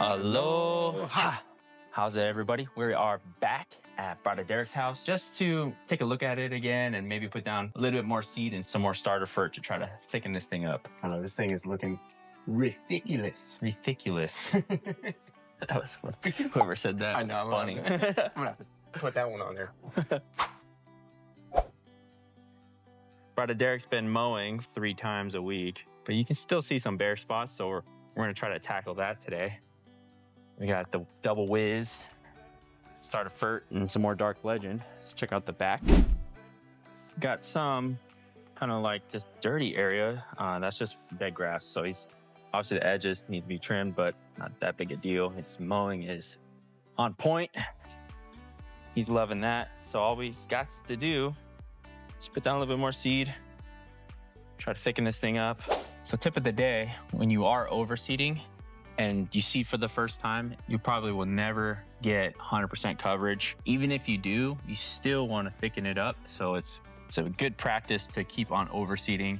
Aloha! How's it, everybody? We are back at Braddah Derrik's house just to take a look at it again and maybe put down a little bit more seed and some more starter fert to try to thicken this thing up. I don't know, this thing is looking ridiculous. Ridiculous. That was whoever said that. I know. Funny. I'm gonna have to put that one on there. Braddah Derrik's been mowing 3 times a week, but you can still see some bare spots, so we're gonna try to tackle that today. We got the double whiz, starter fert, and some more dark legend. Let's check out the back. Got some kind of like just dirty area. That's just dead grass. So he's obviously the edges need to be trimmed, but not that big a deal. His mowing is on point. He's loving that. So all we've got to do is put down a little bit more seed, try to thicken this thing up. So tip of the day, when you are overseeding and you seed for the first time, you probably will never get 100% coverage. Even if you do, you still want to thicken it up. So it's a good practice to keep on overseeding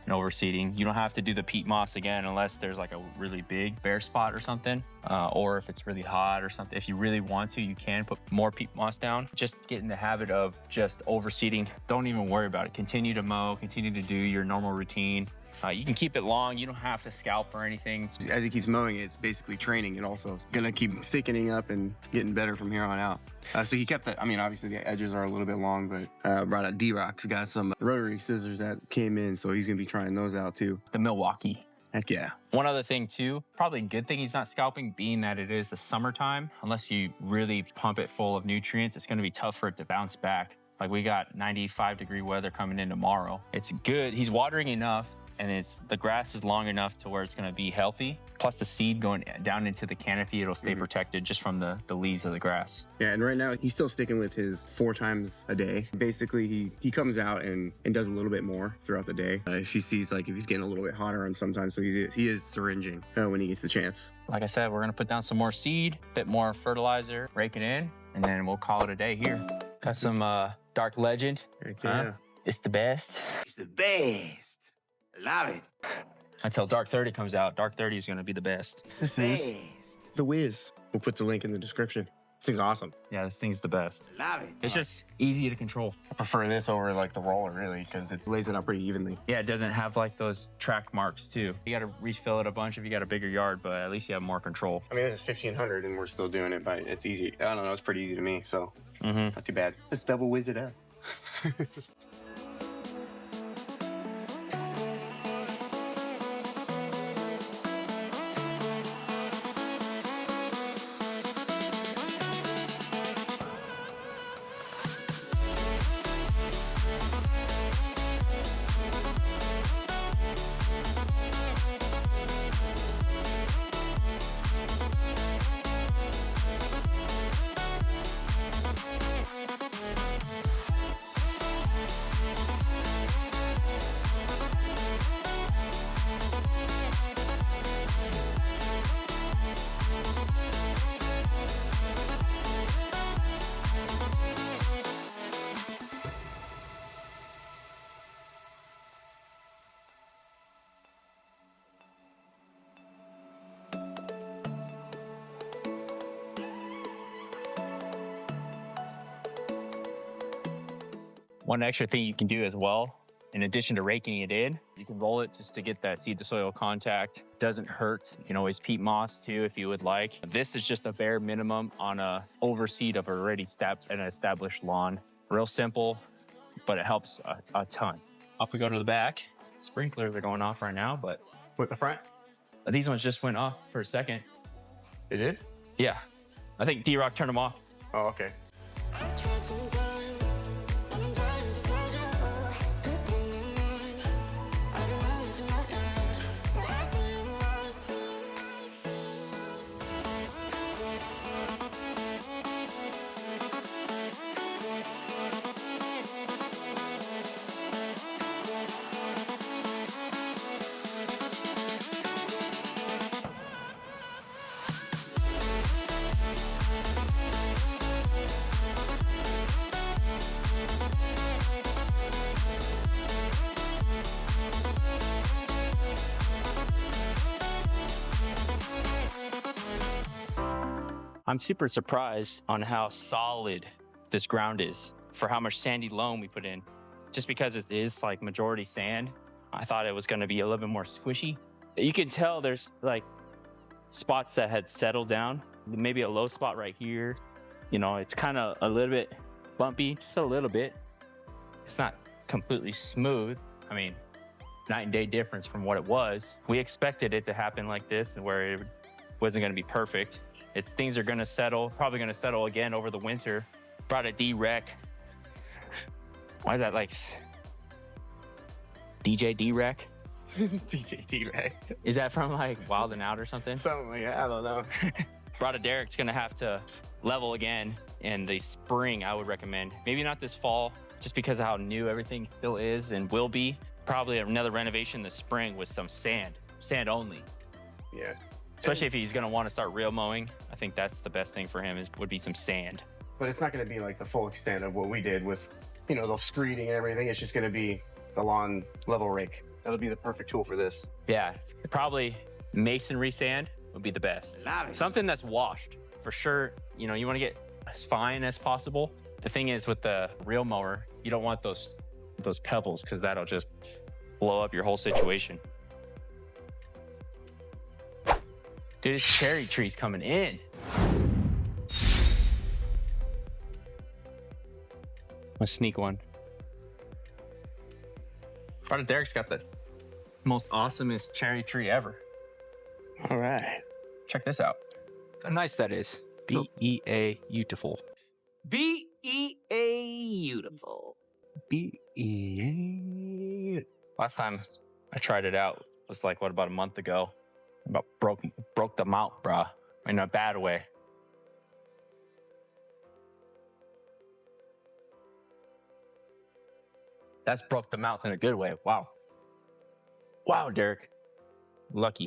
and overseeding. You don't have to do the peat moss again unless there's like a really big bare spot or something, or if it's really hot or something. If you really want to, you can put more peat moss down. Just get in the habit of just overseeding. Don't even worry about it. Continue to mow, continue to do your normal routine. You can keep it long. You don't have to scalp or anything. As he keeps mowing it, it's basically training it also. It's gonna keep thickening up and getting better from here on out. So he kept that. I mean, obviously the edges are a little bit long, but brought out D-Rock's got some rotary scissors that came in, so he's gonna be trying those out too. The Milwaukee. Heck yeah. One other thing too, probably a good thing he's not scalping, being that it is the summertime. Unless you really pump it full of nutrients, it's gonna be tough for it to bounce back. Like we got 95-degree weather coming in tomorrow. It's good. He's watering enough, and the grass is long enough to where it's gonna be healthy. Plus the seed going down into the canopy, it'll stay protected just from the leaves of the grass. Yeah, and right now he's still sticking with his 4 times a day. Basically, he comes out and does a little bit more throughout the day. If he sees, like, if he's getting a little bit hotter on sometimes, so he is syringing when he gets the chance. Like I said, we're gonna put down some more seed, a bit more fertilizer, rake it in, and then we'll call it a day here. Got some dark legend. Heck yeah. It's the best. It's the best. Love it. Until Dark 30 comes out, Dark 30 is going to be the best. This is the Whiz. We'll put the link in the description. This thing's awesome. Yeah, this thing's the best. Love it. It's just easy to control. I prefer this over like the roller, really, because it lays it out pretty evenly. Yeah, it doesn't have like those track marks too. You got to refill it a bunch if you got a bigger yard, but at least you have more control. I mean, this is 1,500 and we're still doing it, but it's easy. I don't know, it's pretty easy to me, so not too bad. Let's double whiz it up. One extra thing you can do as well, in addition to raking it in, you can roll it just to get that seed to soil contact. Doesn't hurt. You can always peat moss too if you would like. This is just a bare minimum on a overseed of already an established lawn. Real simple, but it helps a ton. Off we go to the back. Sprinklers are going off right now, but With the front? these ones just went off for a second. It did? Yeah, I think D-Rock turned them off. Oh, okay. I'm super surprised on how solid this ground is for how much sandy loam we put in. Just because it is like majority sand, I thought it was gonna be a little bit more squishy. You can tell there's like spots that had settled down, maybe a low spot right here. You know, it's kind of a little bit bumpy, just a little bit. It's not completely smooth. I mean, night and day difference from what it was. We expected it to happen like this and where it wasn't gonna be perfect. Things are gonna settle, probably gonna settle again over the winter. Brought a D-Rek. Why is that like DJ D-Rek? DJ D-Rek. Is that from like Wild and Out or something? Something like that, I don't know. Braddah Derrik's gonna have to level again in the spring, I would recommend. Maybe not this fall, just because of how new everything still is and will be. Probably another renovation this spring with some sand only. Yeah. Especially if he's gonna want to start real mowing. I think that's the best thing for him would be some sand. But it's not gonna be like the full extent of what we did with, you know, the screeding and everything. It's just gonna be the lawn level rake. That'll be the perfect tool for this. Yeah, probably masonry sand would be the best. Something that's washed for sure. You know, you want to get as fine as possible. The thing is with the real mower, you don't want those pebbles because that'll just blow up your whole situation. Dude, this cherry tree's coming in. Let's sneak one. Braddah Derrik's got the most awesomest cherry tree ever. All right. Check this out. How nice that is. B-E-A beautiful. B-E-A-beautiful. B-E-A. Last time I tried it out was like, what, about a month ago? About broke them out, bruh. In a bad way. That's broke the mouth in a good way. Wow. Wow, Derrik. Lucky.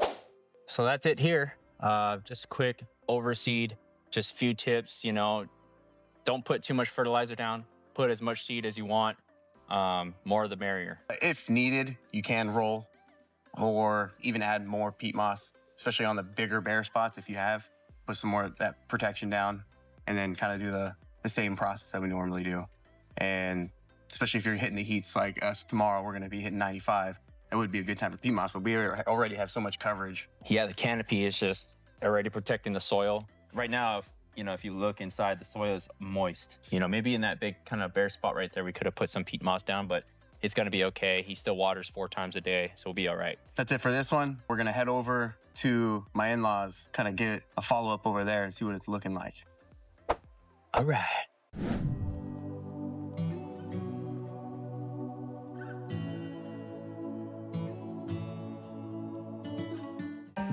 So that's it here. Just quick overseed, just few tips, you know, don't put too much fertilizer down. Put as much seed as you want. More the merrier. If needed, you can roll or even add more peat moss, especially on the bigger bare spots if you have. Put some more of that protection down and then kind of do the same process that we normally do. And especially if you're hitting the heats like us tomorrow, we're gonna be hitting 95. It would be a good time for peat moss, but we already have so much coverage. Yeah, the canopy is just already protecting the soil. Right now, if you look inside, the soil is moist. You know, maybe in that big kind of bare spot right there, we could have put some peat moss down, but it's gonna be okay. He still waters 4 times a day, so we'll be all right. That's it for this one. We're gonna head over to my in-laws, kind of get a follow-up over there and see what it's looking like. All right.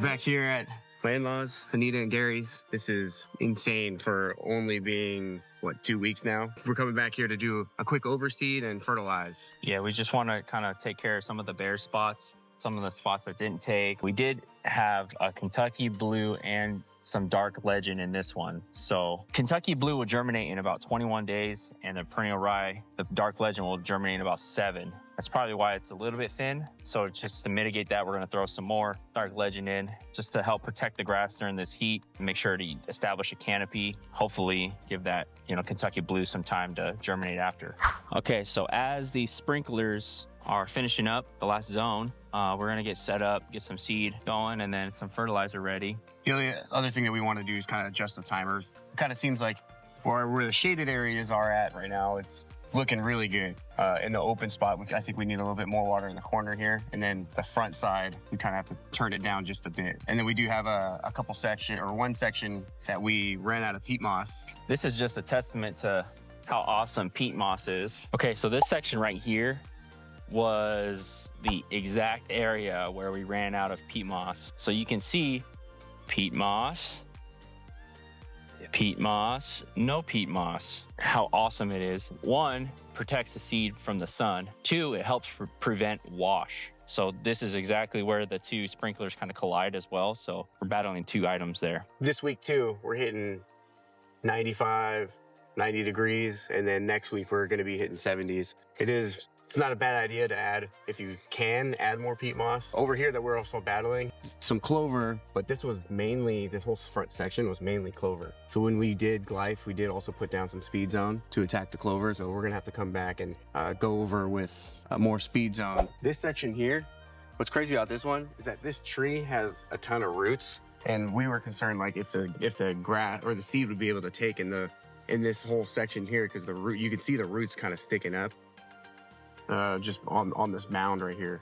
Back here at my in-laws, Anita and Gary's. This is insane for only being, what, 2 weeks now? We're coming back here to do a quick overseed and fertilize. Yeah, we just want to kind of take care of some of the bare spots, some of the spots that didn't take. We did have a Kentucky Blue and some dark legend in this one. So Kentucky Blue will germinate in about 21 days, and the Perennial Rye, the dark legend, will germinate in about 7. That's probably why it's a little bit thin. So just to mitigate that, we're gonna throw some more dark legend in just to help protect the grass during this heat, make sure to establish a canopy, hopefully give that, Kentucky Blue some time to germinate after. Okay, so as the sprinklers are finishing up the last zone, we're gonna get set up, get some seed going, and then some fertilizer ready. The only other thing that we want to do is kind of adjust the timers. It kind of seems like where the shaded areas are at right now, it's looking really good. In the open spot, I think we need a little bit more water in the corner here. And then the front side, we kind of have to turn it down just a bit. And then we do have a couple section, or one section that we ran out of peat moss. This is just a testament to how awesome peat moss is. Okay, so this section right here was the exact area where we ran out of peat moss. So you can see peat moss, no peat moss. How awesome it is. 1, protects the seed from the sun. 2, it helps prevent wash. So this is exactly where the 2 sprinklers kind of collide as well. So we're battling 2 items there. This week too, we're hitting 95, 90 degrees. And then next week we're gonna be hitting 70s. It's It's not a bad idea to add, if you can, add more peat moss. Over here that we're also battling, some clover, but this was mainly, this whole front section was mainly clover. So when we did glyph, we did also put down some speed zone to attack the clover. So we're gonna have to come back and go over with more speed zone. This section here, what's crazy about this one is that this tree has a ton of roots, and we were concerned like if the grass or the seed would be able to take in this whole section here, because the root, you can see the roots kind of sticking up. Just on this mound right here,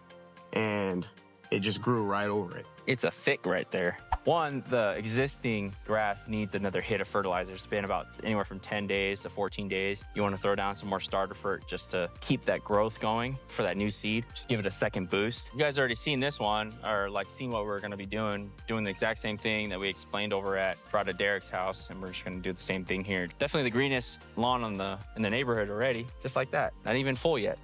and it just grew right over it. It's a thick right there. One, the existing grass needs another hit of fertilizer. It's been about anywhere from 10 days to 14 days. You want to throw down some more starter fert just to keep that growth going for that new seed. Just give it a second boost. You guys already seen this one, or like seen what we're going to be doing the exact same thing that we explained over at Braddah Derrik's house, and we're just going to do the same thing here. Definitely the greenest lawn in the neighborhood already, just like that. Not even full yet.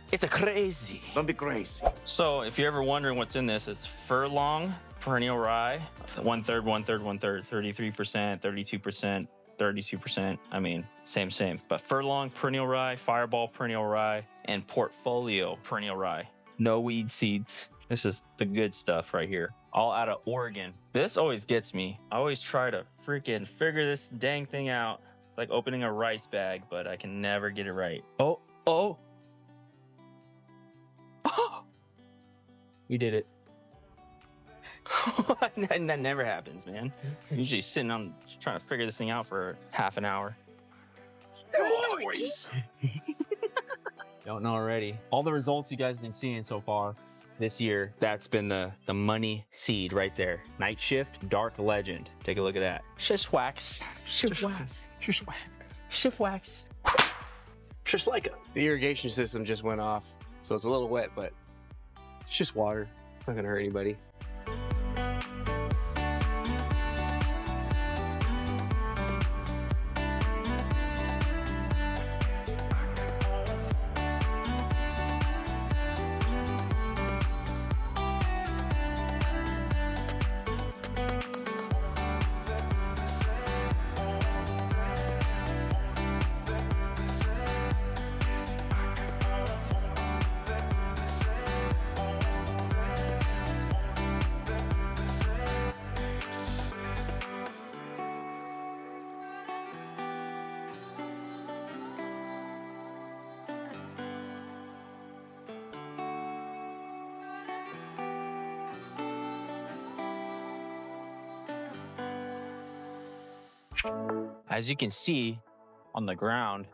It's a crazy. Don't be crazy. So if you're ever wondering what's in this, it's furlong perennial rye, 1/3, 1/3, 1/3, 33%, 32%, 32%. I mean, same. But furlong perennial rye, fireball perennial rye, and portfolio perennial rye. No weed seeds. This is the good stuff right here. All out of Oregon. This always gets me. I always try to freaking figure this dang thing out. It's like opening a rice bag, but I can never get it right. Oh. We did it. That never happens, man. Usually sitting on trying to figure this thing out for half an hour. Don't know already. All the results you guys have been seeing so far this year, that's been the money seed right there. Nightshift, Dark Legend. Take a look at that. Shift wax. Shift wax. Shift wax. Shift wax. Just like the irrigation system just went off, so it's a little wet, but it's just water. It's not gonna hurt anybody. As you can see on the ground,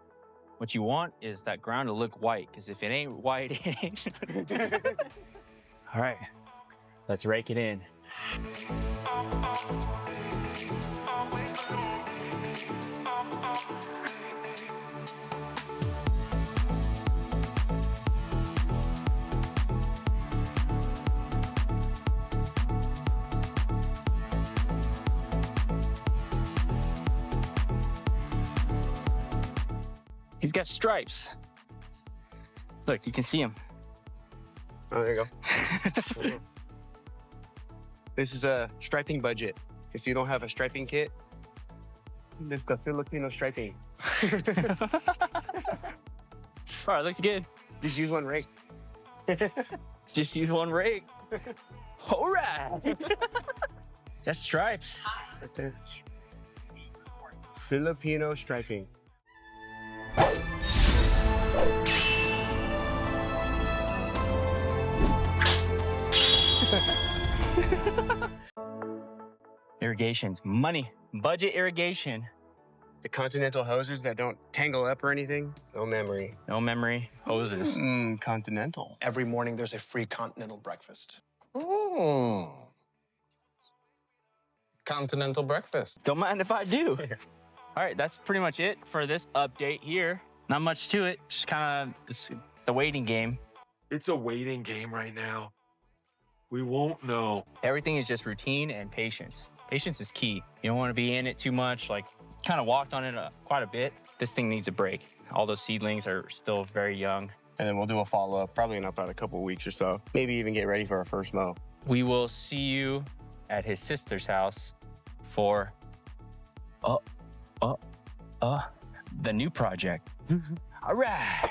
what you want is that ground to look white, because if it ain't white, it ain't. All right, let's rake it in. He's got stripes. Look, you can see him. Oh, there you go. This is a striping budget. If you don't have a striping kit, there's the Filipino striping. All right, looks good. Just use one rake. Just use one rake. All right. That's stripes. Right there. Filipino striping. Irrigation's money. Budget irrigation. The continental hoses that don't tangle up or anything, no memory. No memory hoses. Continental. Every morning there's a free continental breakfast. Continental breakfast. Don't mind if I do. All right, that's pretty much it for this update here. Not much to it. Just kind of the waiting game. It's a waiting game right now. We won't know. Everything is just routine and patience. Patience is key. You don't want to be in it too much. Like, kind of walked on it quite a bit. This thing needs a break. All those seedlings are still very young. And then we'll do a follow-up, probably in about a couple of weeks or so. Maybe even get ready for our first mow. We will see you at his sister's house for the new project. All right.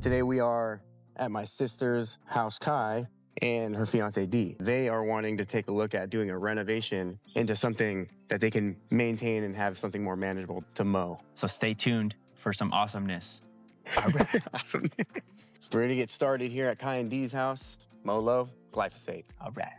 Today we are at my sister's house, Kai, and her fiance, Dee. They are wanting to take a look at doing a renovation into something that they can maintain and have something more manageable to mow. So stay tuned for some awesomeness. Awesomeness. So we're gonna get started here at Kai and Dee's house. Mow low, glyphosate. All right.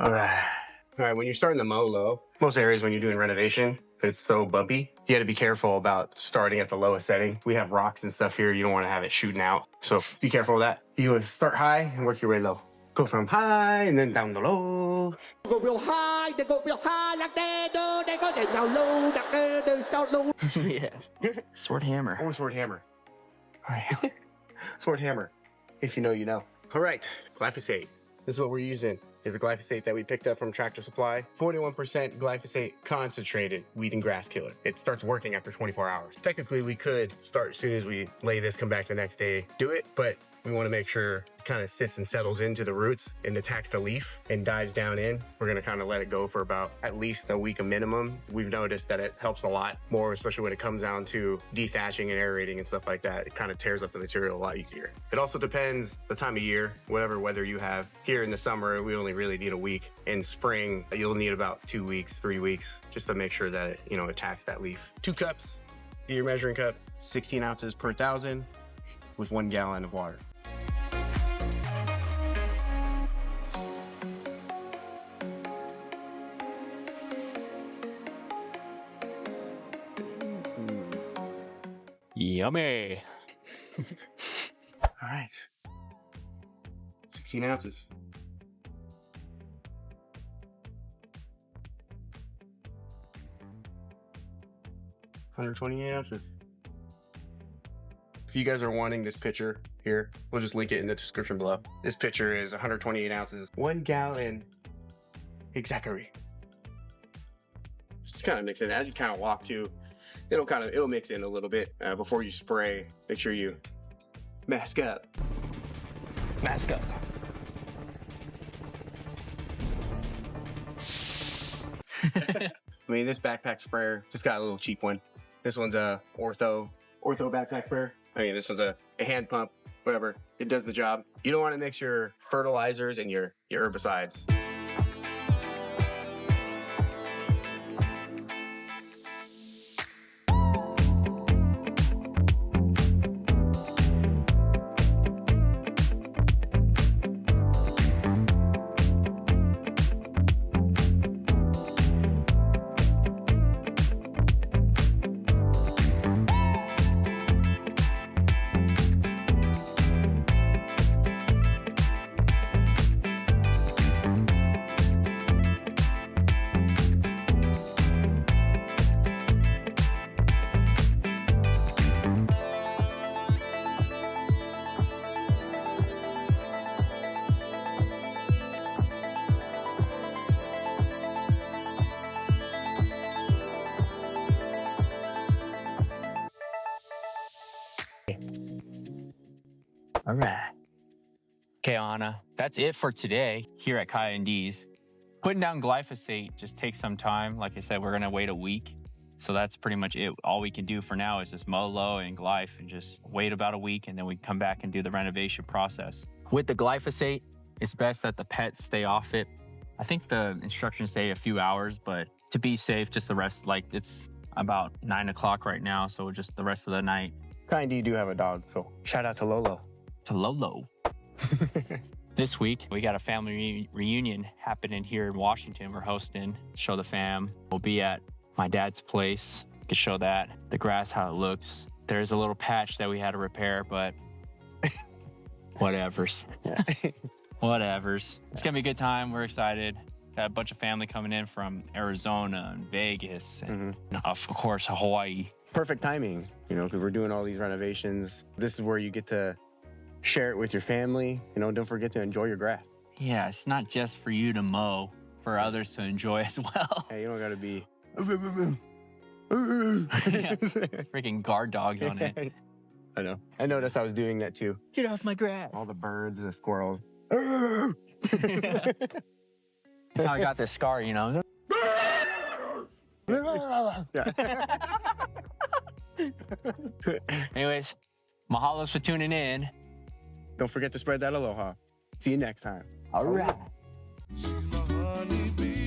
All right, when you're starting to mow low, most areas when you're doing renovation, it's so bumpy, you gotta be careful about starting at the lowest setting. We have rocks and stuff here, you don't wanna have it shooting out. So be careful of that. You wanna start high and work your way low. Go from high and then down to low. Go real high, they go real high like they do. They go down low, like they start low. Yeah. Sword hammer. Or sword hammer. All right, sword hammer. If you know, you know. All right, glyphosate. This is what we're using. Is the glyphosate that we picked up from Tractor Supply. 41% glyphosate concentrated weed and grass killer. It starts working after 24 hours. Technically, we could start as soon as we lay this, come back the next day, do it, but we want to make sure it kind of sits and settles into the roots and attacks the leaf and dives down in. We're going to kind of let it go for about at least a week a minimum. We've noticed that it helps a lot more, especially when it comes down to dethatching and aerating and stuff like that. It kind of tears up the material a lot easier. It also depends the time of year, whatever weather you have. Here in the summer, we only really need a week. In spring, you'll need about 2 weeks, 3 weeks, just to make sure that it, attacks that leaf. 2 cups, your measuring cup, 16 ounces per 1,000 with 1 gallon of water. Yummy. All right, 16 ounces. $128 ounces. If you guys are wanting this pitcher here, we'll just link it in the description below. This pitcher is 128 ounces, 1 gallon exactly. Just kind of mix it as you kind of walk too. It'll mix in a little bit before you spray. Make sure you mask up. Mask up. I mean, this backpack sprayer just got a little cheap one. This one's a Ortho backpack sprayer. I mean, this one's a hand pump, whatever. It does the job. You don't want to mix your fertilizers and your herbicides. All right. Okay, Anna, that's it for today here at Kaya and D's. Putting down glyphosate just takes some time. Like I said, we're gonna wait a week. So that's pretty much it. All we can do for now is just mow low and glyph and just wait about a week, and then we come back and do the renovation process. With the glyphosate, it's best that the pets stay off it. I think the instructions say a few hours, but to be safe, just the rest, like it's about 9 o'clock right now. So just the rest of the night. Kind of do have a dog, so shout out to Lolo. To Lolo. This week, we got a family reunion happening here in Washington. We're hosting, show the fam. We'll be at my dad's place. Could show that, the grass, how it looks. There's a little patch that we had to repair, but whatevers. Yeah. Whatevers. It's gonna be a good time. We're excited. Got a bunch of family coming in from Arizona and Vegas and of course, Hawaii. Perfect timing, you know, because we're doing all these renovations. This is where you get to share it with your family. You know, don't forget to enjoy your grass. Yeah, it's not just for you to mow, for others to enjoy as well. Hey, you don't gotta be Freaking guard dogs on it. I know. I noticed I was doing that too. Get off my grass. All the birds, the squirrels. That's how I got this scar, you know? Anyways, mahalos for tuning in. Don't forget to spread that aloha. See you next time. All right. She's my honey bee.